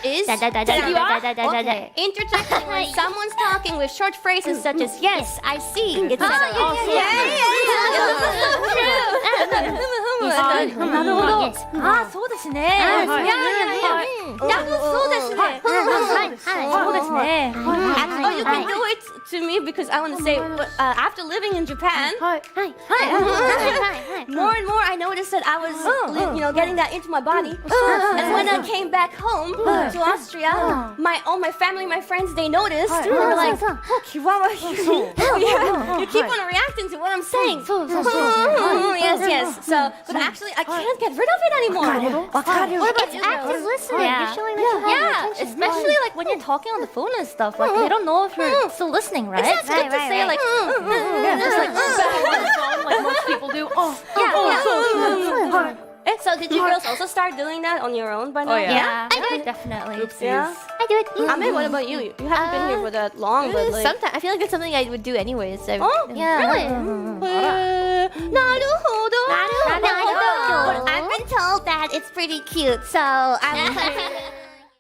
is interjecting when someone's talking with short phrases such as yes, I see, etc. なるほど。そうですね。そうですね。そうですね。Oh, you can do it to me because I want to say, after living in Japan, more and more I noticed that I was, getting that into my body. And when I came back home to Austria, all my family, my friends, they noticed. They were like, you keep on reacting to what I'm saying. Yes. So, but actually, I can't get rid of it anymore. It's active listening. You're showing that you have attention. Especially like when you're talking on the phone and stuff. Like they don't know if you're still listening, right? It's good to say like, just like back on the phone, like most people do. So did you girls also start doing that on your own by now? Yeah, I do it definitely. Yeah? I do it. I mean, what about you? You haven't been here for that long, but like... Sometimes I feel like it's something I would do anyways. Yeah. Really? なるほど. But I've been told that it's pretty cute, so I'm